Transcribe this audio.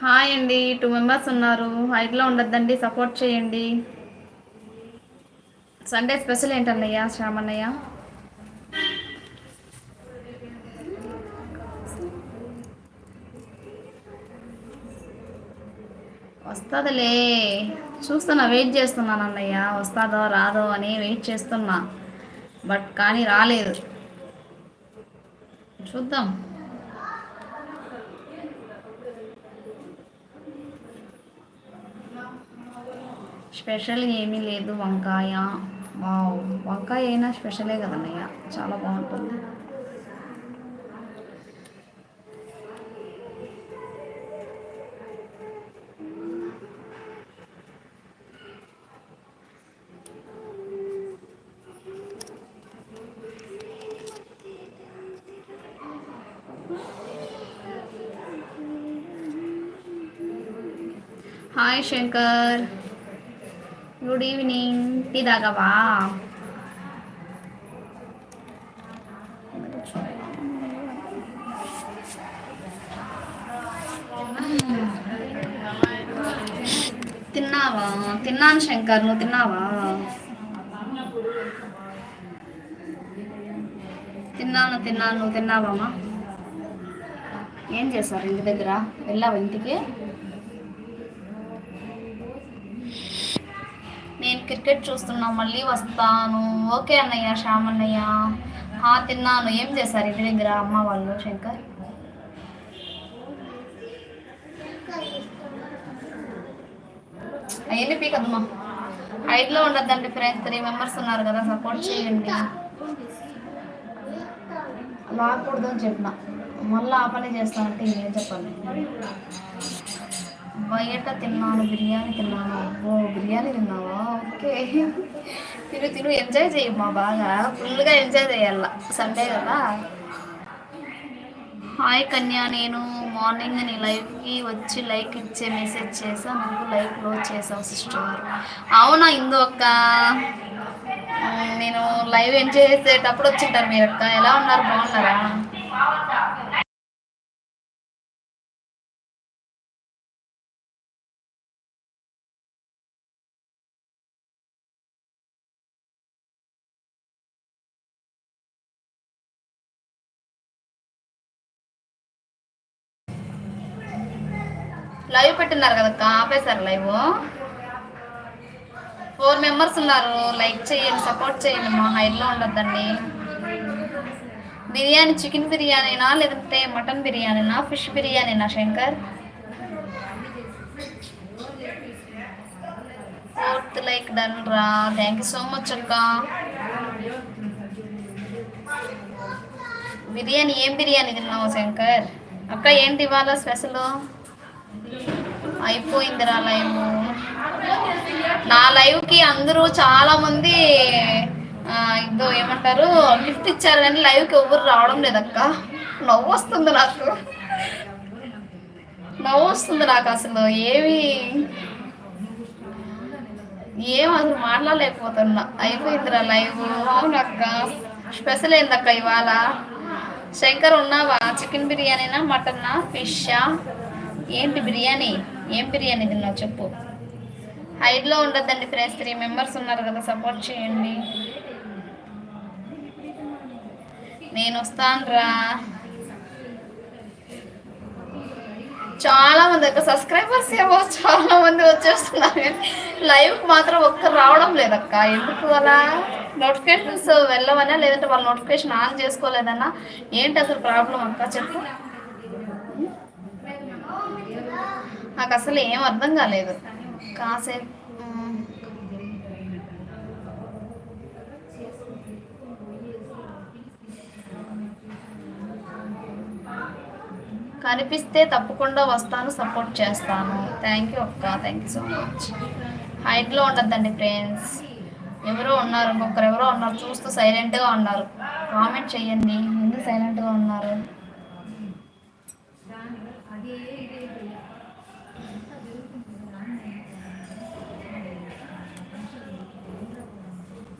Hi అండి. 2 members ఉన్నారు. హైట్‌లో ఉండొద్దండి. సపోర్ట్ చేయండి. సండే స్పెషల్ ఏంటన్నయ్య శ్యామన్నయ్య? వస్తుందిలే. చూస్తున్నా, వెయిట్ చేస్తున్నాను అన్నయ్య. వస్తుందో రాదో అని వెయిట్ చేస్తున్నా, బట్ కానీ రాలేదు. చూద్దాం. స్పెషల్ ఏమీ లేదు. వంకాయ. వావ్, వంకాయ అయినా స్పెషలే కదన్నయ్య, చాలా బాగుంటుంది. Hi Shankar, good evening. Tea తాగవా? తిన్నావా? తిన్నాను శంకర్, నువ్వు తిన్నావా? తిన్నాను, నువ్వు తిన్నావమ్మా? ఏం చేశారు ఇంటి దగ్గర? వెళ్ళావా ఇంటికి? నేను క్రికెట్ చూస్తున్నా, మళ్ళీ వస్తాను. ఓకే అన్నయ్య, శ్యామ్ అన్నయ్య. తిన్నాను. ఏం చేశారు ఇంటి దగ్గర అమ్మ వాళ్ళు శంకర్? అవన్నీ పీకదమ్మా. హైట్లో ఉండద్దండి ఫ్రెండ్స్. 3 మెంబర్స్ ఉన్నారు కదా, సపోర్ట్ చేయండి. లాగకూడదు అని చెప్పిన, మళ్ళీ ఆ పని చేస్తానంటే ఇంకేం చెప్పాలి. బయట తిన్నాను, బిర్యానీ తిన్నాను. ఓ, బిర్యానీ తిన్నావా? ఓకే. తిను ఎంజాయ్ చేయమ్మా, బాగా ఫుల్గా ఎంజాయ్ చేయాల, సండే కదా. హాయ్ కన్యా, నేను మార్నింగ్ నీ లైవ్కి వచ్చి లైక్ ఇచ్చే మెసేజ్ చేసా, నువ్వు లైవ్ క్లోజ్ చేసావు సిస్టర్. అవునా ఇందు అక్క? నేను లైవ్ ఎంజాయ్ చేసేటప్పుడు వచ్చింటారు మీరు అక్క. ఎలా ఉన్నారు, బాగున్నారా? లైవ్ పెట్టినారు కదక్క, ఆపేశారు లైవ్. 4 మెంబర్స్ ఉన్నారు. లైక్ చేయండి, సపోర్ట్ చేయండి. మా హైట్లో ఉండొద్దండి. బిర్యానీ చికెన్ బిర్యానీనా, లేదంటే మటన్ బిర్యానీనా, ఫిష్ బిర్యానీనా శంకర్? 4th లైక్ డన్ రా. థ్యాంక్ యూ సో మచ్ అక్క. బిర్యానీ ఏం బిర్యానీ తిన్నావు శంకర్? అక్క ఏంటి ఇవాళ స్పెషల్? అయిపోయిందిరా లైవ్. నా లైవ్కి అందరూ చాలా మంది ఇదో ఏమంటారు గిఫ్ట్ ఇచ్చారు, కానీ లైవ్కి ఎవరు రావడం లేదక్క. నవ్వు వస్తుంది నాకు అసలు అసలు మాట్లాడలేకపోతున్నా. అయిపోయిందిరా లైవ్. అవునక్క. స్పెషల్ ఏందక్క ఇవాళ? శంకర్ ఉన్నావా? చికెన్ బిర్యానీనా, మటన్నా, ఫిషా? ఏంటి బిర్యానీ? ఏం బిర్యానీ తిన్నావు చెప్పు. హైట్లో ఉండద్దండి ఫ్రెండ్స్. 3 మెంబర్స్ ఉన్నారు కదా, సపోర్ట్ చేయండి. నేను వస్తాను రా. చాలా మంది యొక్క సబ్స్క్రైబర్స్ ఏమో చాలా మంది వచ్చేస్తున్నారు, లైవ్కి మాత్రం ఒక్కరు రావడం లేదక్క. ఎందుకు అలా? నోటిఫికేషన్స్ వెళ్ళవనా, లేదంటే వాళ్ళు నోటిఫికేషన్ ఆన్ చేసుకోలేదన్నా? ఏంటి అసలు ప్రాబ్లం అక్క, చెప్పు. నాకు అసలు ఏం అర్థం కాలేదు. కాసేపు కనిపిస్తే తప్పకుండా వస్తాను, సపోర్ట్ చేస్తాను. థ్యాంక్ యూ అక్క, థ్యాంక్ యూ సో మచ్. హైట్లో ఉండద్దండి ఫ్రెండ్స్. ఎవరో ఉన్నారు, ఇంకొకరు ఉన్నారు, చూస్తూ సైలెంట్గా ఉన్నారు. కామెంట్ చెయ్యండి, ఎందుకు సైలెంట్గా ఉన్నారు?